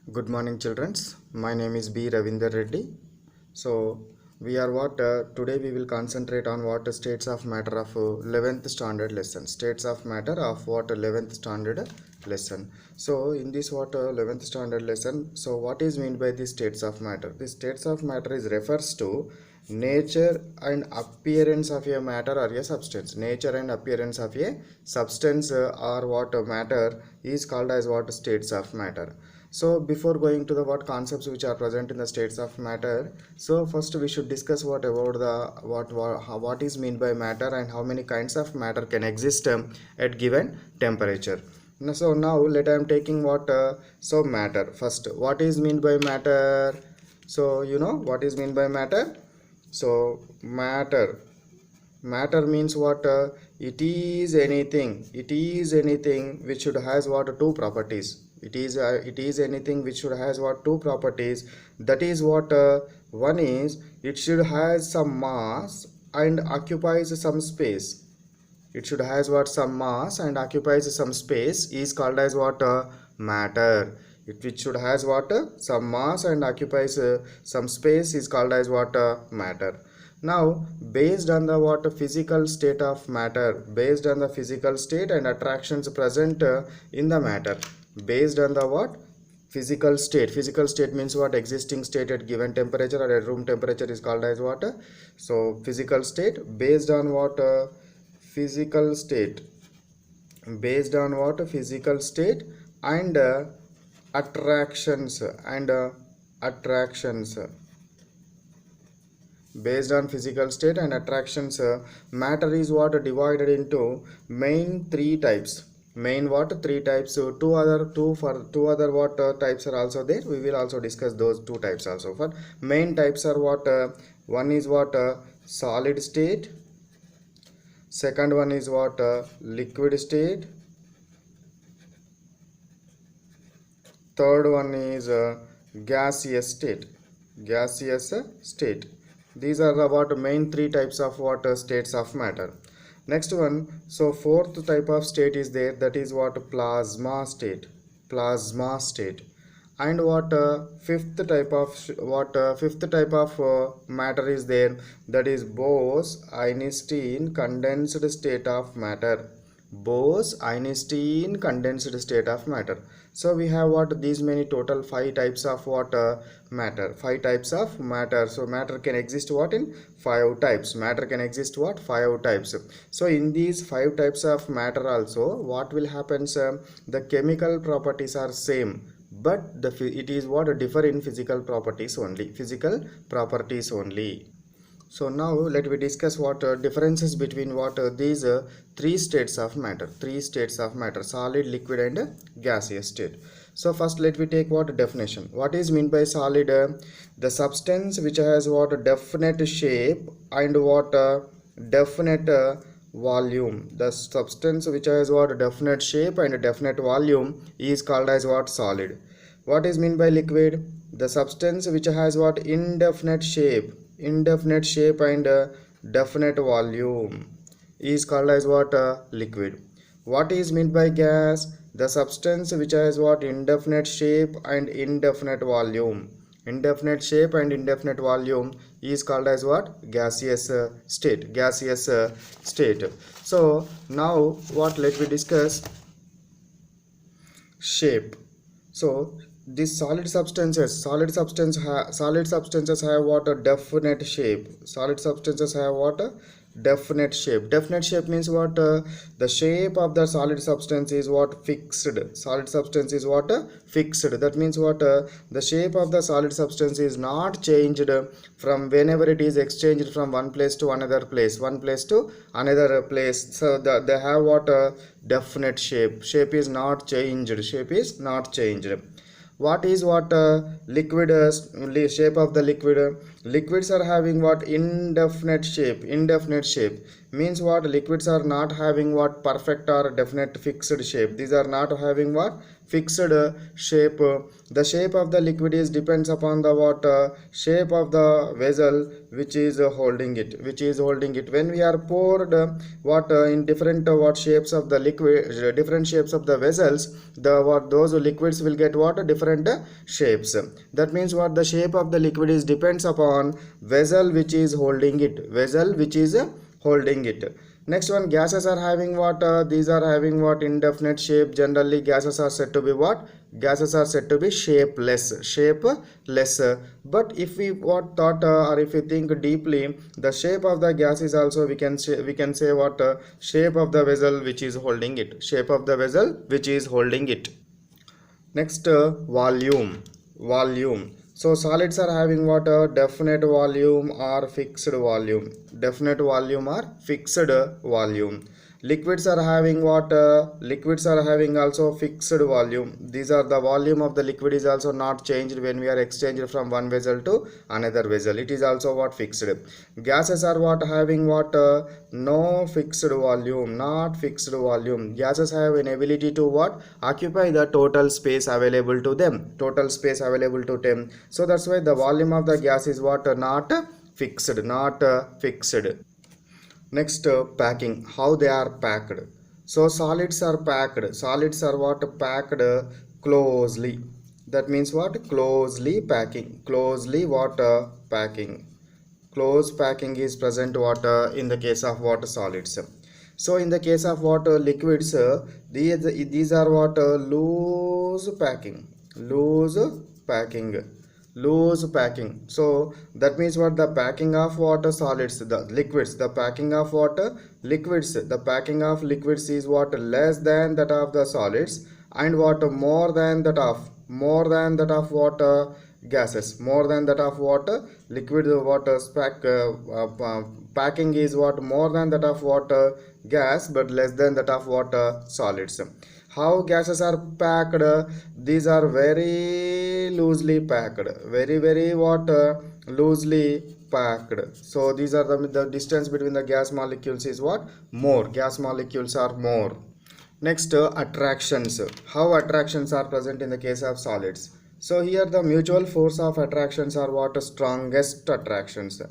Good morning, children. My name is B. Ravinder Reddy. So, we are today we will concentrate on what states of matter of 11th standard lesson. States of matter of what 11th standard lesson. So, in this 11th standard lesson, so what is meant by the states of matter? The states of matter is refers to nature and appearance of a matter or a substance. Nature and appearance of a substance or what matter is called as what states of matter. So before going to the what concepts which are present in the states of matter, so first we should discuss what about the what is meant by matter and how many kinds of matter can exist at given temperature. So now let I am taking so matter first. What is meant by matter? So you know what is meant by matter? So matter means what it is anything which should has what two properties. It is anything which should has what two properties. That is what one is it should has some mass and occupies some space. It should has what some mass and occupies some space is called as what matter. Which should has what some mass and occupies some space is called as what matter. Now based on the what physical state of matter, based on the physical state and attractions present in the matter, based on the what physical state means what existing state at given temperature or at room temperature is called as what so physical state. Based on what physical state, based on what physical state and attractions based on physical state and attractions, matter is what divided into main three types. Main what three types. So two other what types are also there. We will also discuss those two types also. For main types are what one is what solid state, second one is what liquid state, third one is gaseous state. These are the what main three types of what states of matter. Next one, so fourth type of state is there, that is what plasma state. And what fifth type of matter is there, that is Bose-Einstein condensed state of matter. Bose-Einstein condensed state of matter. So we have what these many total five types of what matter. So matter can exist what in five types. So in these five types of matter also what will happen, the chemical properties are same, but it is what differ in physical properties only. So now let me discuss what differences between what these three states of matter, solid, liquid and gaseous state. So first let me take what definition. What is meant by solid? The substance which has what definite shape and what definite volume. The substance which has what definite shape and definite volume is called as what solid. What is meant by liquid? The substance which has what indefinite shape and definite volume is called as what liquid. What is meant by gas? The substance which has what indefinite shape and indefinite volume is called as what gaseous state. So now what let me discuss shape. So these solid substances have what a definite shape. Definite shape means what the shape of the solid substance is what fixed. That means what the shape of the solid substance is not changed from whenever it is exchanged from one place to another place. So they have what a definite shape is not changed. What is what liquid shape of the liquid? Liquids are having what indefinite shape means what liquids are not having what perfect or definite fixed shape. These are not having what fixed shape. The shape of the liquid is depends upon the what shape of the vessel which is holding it. When we are poured water in different what shapes of the liquid, different shapes of the vessels, the what those liquids will get what different shapes. That means what the shape of the liquid is depends upon vessel which is holding it. Next one, gases are having what these are having what indefinite shape. Generally gases are said to be what, gases are said to be shapeless. But if we what thought or if we think deeply, the shape of the gas is also we can say what shape of the vessel which is holding it, Next, volume. So solids are having what definite volume or fixed volume. Liquids are having what liquids are having also fixed volume. These are the volume of the liquid is also not changed when we are exchanged from one vessel to another vessel. It is also what fixed. Gases are what having what no fixed volume, not fixed volume. Gases have an ability to what occupy the total space available to them, so that's why the volume of the gas is what not fixed. Next, packing. How they are packed. So solids are what packed closely. That means what closely packing. Close packing is present what in the case of what solids. So in the case of what liquids, these are what loose packing. So that means what the packing of water solids, the liquids, the packing of water liquids, the packing of liquids is what less than that of the solids, and what more than that of water gases, more than that of water liquid water packing is what more than that of water gas but less than that of water solids. How gases are packed? These are very loosely packed, very what loosely packed. So these are the distance between the gas molecules is what more, gas molecules are more. Next, attractions. How attractions are present in the case of solids. So here the mutual force of attractions are what strongest attractions.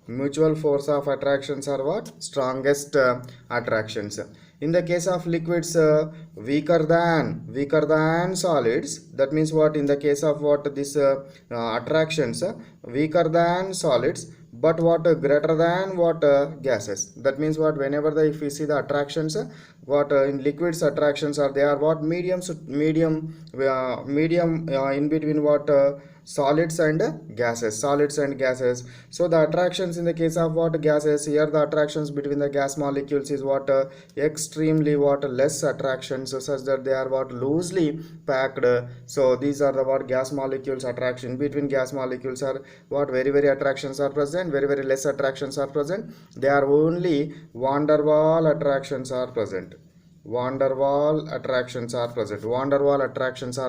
Mutual force of attractions are what strongest attractions. In the case of liquids, weaker than solids. That means what in the case of what this attractions weaker than solids, but what greater than what gases. That means what whenever if we see the attractions what in liquids attractions are, they are what medium in between what solids and gases. So the attractions in the case of what gases, here the attractions between the gas molecules is what extremely what less attractions, so such that they are what loosely packed. So these are the what gas molecules attraction between gas molecules are what very attractions are present, very less attractions are present. They are only van der Waal attractions are present. Van der Waal attractions are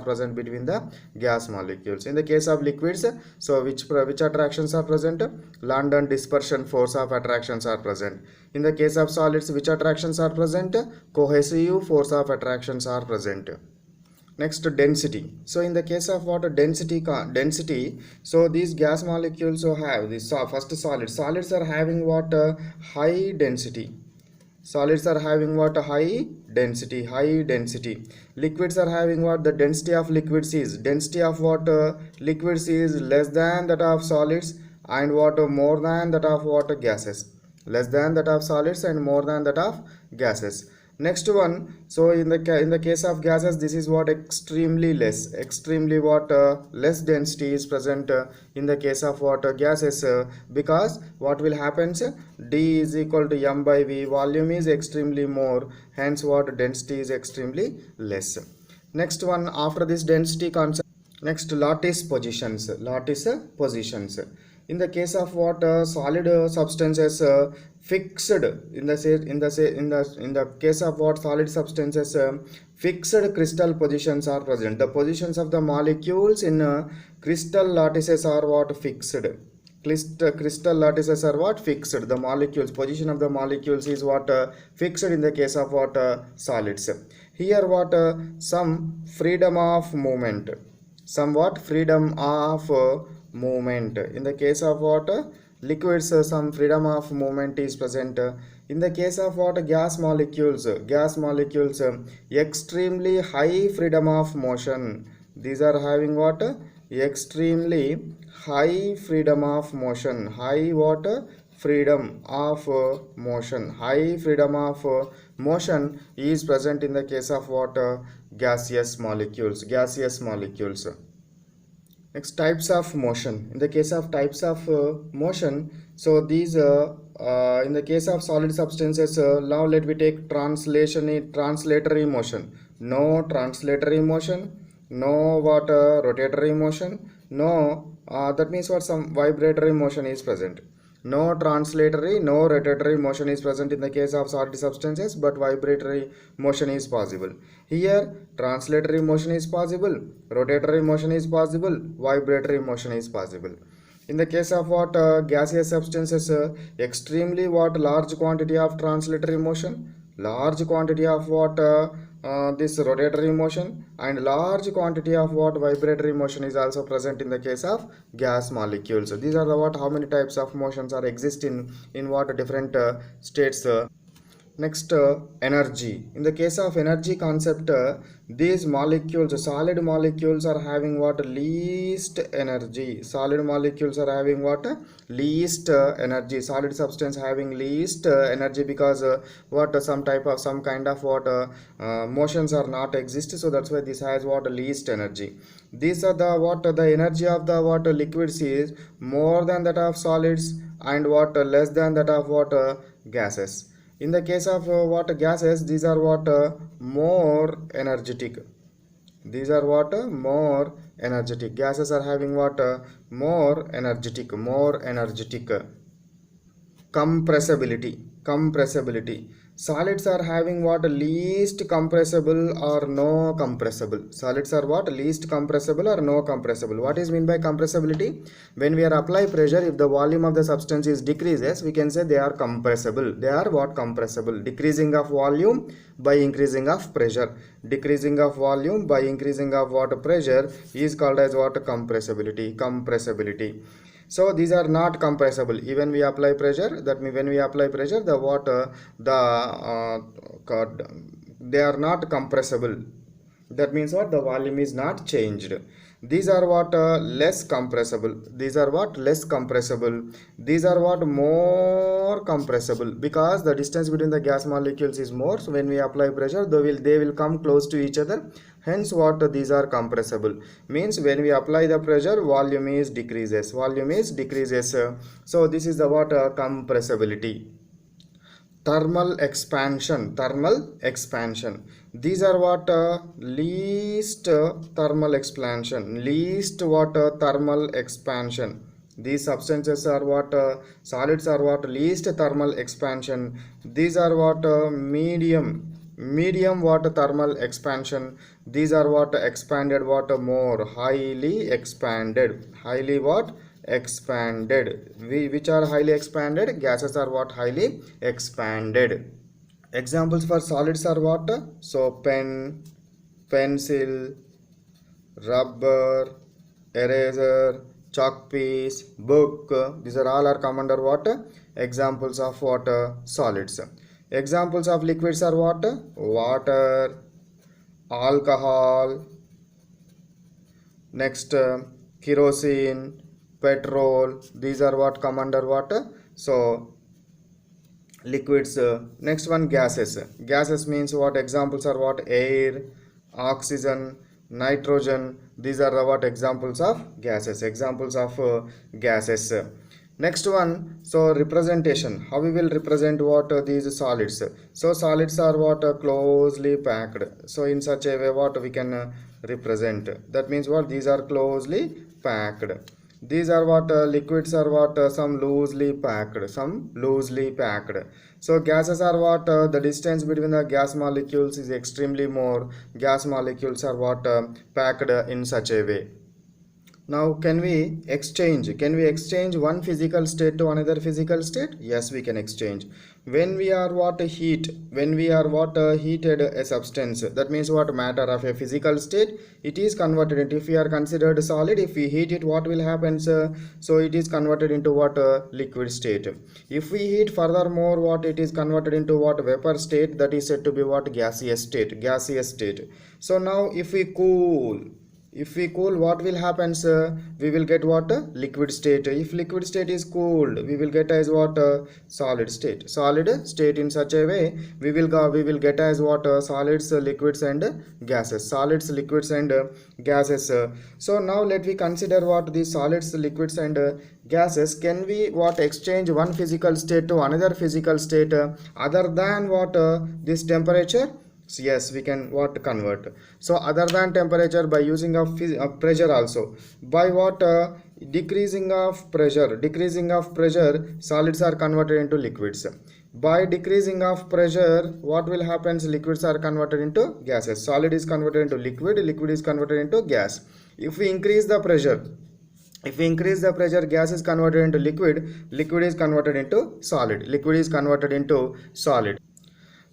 present between the gas molecules. In the case of liquids, so which attractions are present? London dispersion force of attractions are present. In the case of solids, which attractions are present? Cohesive force of attractions are present. Next, density. So in the case of what density, so these gas molecules have this first solids are having what high density. Solids are having what high density. Liquids are having what the density of liquids is less than that of solids and what more than that of what gases, less than that of solids and more than that of gases. Next one, so in the case of gases, this is what extremely less density is present in the case of what gases, because what will happen, D is equal to m by v, volume is extremely more, hence what density is extremely less. Next one, after this density concept, next lattice positions. In the case of what solid substances fixed, in the case of what solid substances fixed crystal positions are present. The positions of the molecules in crystal lattices are what fixed. Crystal lattices are what fixed. The molecules, position of the molecules is what fixed in the case of what solids. Here what some freedom of movement, somewhat freedom of movement. In the case of what liquids, some freedom of movement is present. In the case of what gas molecules, extremely high freedom of motion. These are having what extremely high freedom of motion, high what freedom of motion, high freedom of motion is present in the case of what gaseous molecules, gaseous molecules. Next, types of motion. In the case of types of motion, so these in the case of solid substances, now let me take translatory motion. No translatory motion, no what rotatory motion, no that means what some vibratory motion is present. No translatory, no rotatory motion is present in the case of solid substances, but vibratory motion is possible. Here, translatory motion is possible, rotatory motion is possible, vibratory motion is possible. In the case of what gaseous substances, extremely what large quantity of translatory motion, large quantity of what this rotatory motion, and large quantity of what vibratory motion is also present in the case of gas molecules. So these are the what how many types of motions are exist in what different states. Next, energy. In the case of energy concept, these molecules, solid molecules are having what least energy. Solid molecules are having what least energy. Solid substance having least energy because what some type of some kind of what motions are not exist. So that's why this has what least energy. These are the what the energy of the what liquids is more than that of solids and what less than that of what gases. In the case of what gases, these are what more energetic. These are what more energetic. Gases are having what more energetic, more energetic. Compressibility. Solids are having what least compressible or no compressible. Solids are what least compressible or no compressible. What is mean by compressibility? When we are apply pressure, if the volume of the substance is decreases, we can say they are compressible. They are what compressible. Decreasing of volume by increasing of pressure. Decreasing of volume by increasing of what pressure is called as what compressibility. So these are not compressible. Even we apply pressure, that means when we apply pressure, the water, they are not compressible. That means what the volume is not changed. These are what less compressible. These are what less compressible. These are what more compressible because the distance between the gas molecules is more. So when we apply pressure, they will come close to each other. Hence what these are compressible. Means when we apply the pressure, volume is decreases. Volume is decreases. So this is the what compressibility. Thermal expansion. These are what least thermal expansion. Least what thermal expansion. These substances are what solids are what least thermal expansion. These are what medium what thermal expansion. These are what expanded what more highly expanded. Highly what expanded. Which are highly expanded? Gases are what highly expanded. Examples for solids are what? So pen, pencil, rubber, eraser, chalk piece, book. These are all are come under what? Examples of what? Solids. Examples of liquids are what? Water, alcohol, next kerosene, petrol. These are what come under what? So liquids. Next one, gases. Gases means what? Examples are what? Air, oxygen, nitrogen. These are the what examples of gases. Examples of gases. Next one, so representation. How we will represent what these solids? So solids are what closely packed. So in such a way what we can represent. That means what? These are closely packed. These are what liquids are what some loosely packed. So gases are what the distance between the gas molecules is extremely more. Gas molecules are what packed in such a way. Now can we exchange one physical state to another physical state? Yes, we can exchange. When we are heated a substance, that means what, matter of a physical state, it is converted into, if we are considered solid, if we heat it, what will happen, sir? So it is converted into what, liquid state. If we heat furthermore, what, it is converted into what, vapor state, that is said to be what, gaseous state. So now if we cool, what will happen, sir? We will get what, liquid state. If liquid state is cooled, we will get as what, solid state. In such a way we will get as what, solids, liquids and gases. So now let we consider what these solids, liquids and gases. Can we what, exchange one physical state to another physical state other than what, this temperature? So yes, we can what, convert. So other than temperature, by using of pressure also. By what, decreasing of pressure, solids are converted into liquids. By decreasing of pressure, what will happen? Liquids are converted into gases. Solid is converted into liquid is converted into gas. If we increase the pressure, gas is converted into liquid is converted into solid.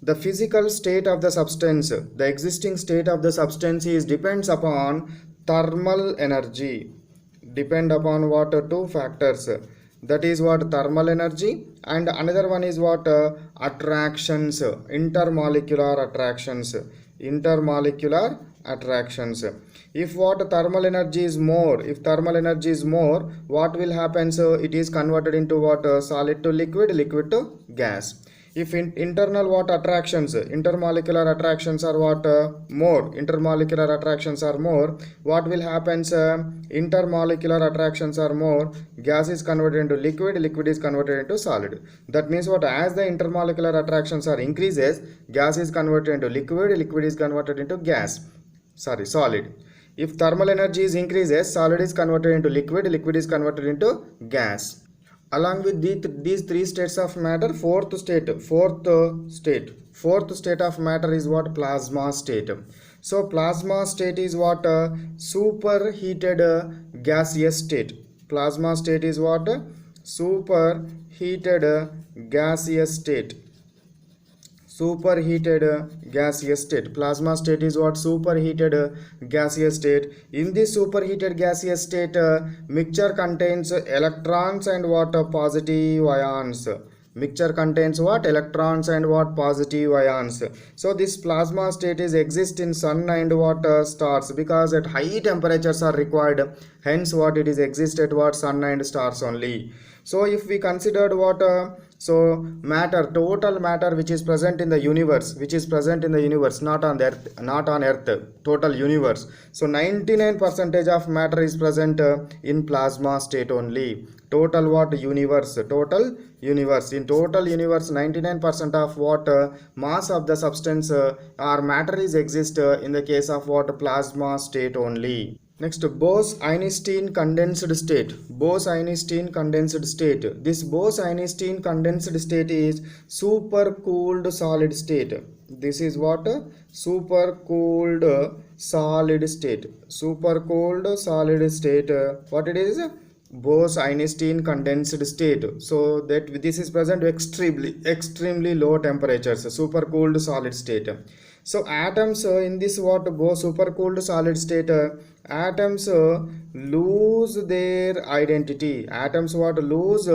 The physical state of the substance, the existing state of the substance depends upon thermal energy. Depend upon what, two factors. That is what, thermal energy, and another one is what, attractions, intermolecular attractions. If what, thermal energy is more, what will happen? So it is converted into what, solid to liquid to gas. If internal what, attractions, intermolecular attractions are what, more, what will happen? Intermolecular attractions are more, gas is converted into liquid is converted into solid. That means what, as the intermolecular attractions are increases, gas is converted into liquid is converted into solid. If thermal energy is increases, solid is converted into liquid is converted into gas. Along with these three states of matter, fourth state of matter is what, plasma state. So plasma state is what, superheated gaseous state. Plasma state is what, superheated gaseous state. Plasma state is what, superheated gaseous state. In this superheated gaseous state, mixture contains electrons and what, positive ions. So this plasma state exists in sun and what, stars, because at high temperatures are required, hence what, it is exist at what, sun and stars only. So if we considered what, so matter, total matter which is present in the universe, not on earth, total universe. So 99% of matter is present in plasma state only. Total what, universe. In total universe, 99% of what, mass of the substance or matter is exist in the case of what, plasma state only. Next, Bose-Einstein condensed state. This Bose-Einstein condensed state is supercooled solid state. This is what, supercooled solid state. What it is? Bose-Einstein condensed state. So that this is present extremely low temperatures. Supercooled solid state. So atoms in this what, supercooled solid state, atoms lose their identity. Atoms what, lose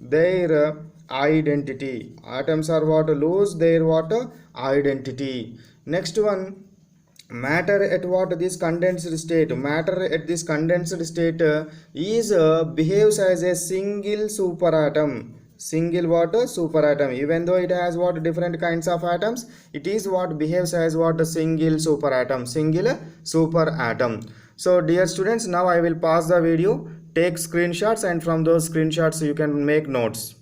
their identity. Atoms are what, lose their what, identity. Next one, matter at what, this condensed state. Matter at this condensed state is behaves as a single superatom. Even though it has what, different kinds of atoms, it is what, behaves as what, a single superatom. So dear students, now I will pause the video, take screenshots, and from those screenshots you can make notes.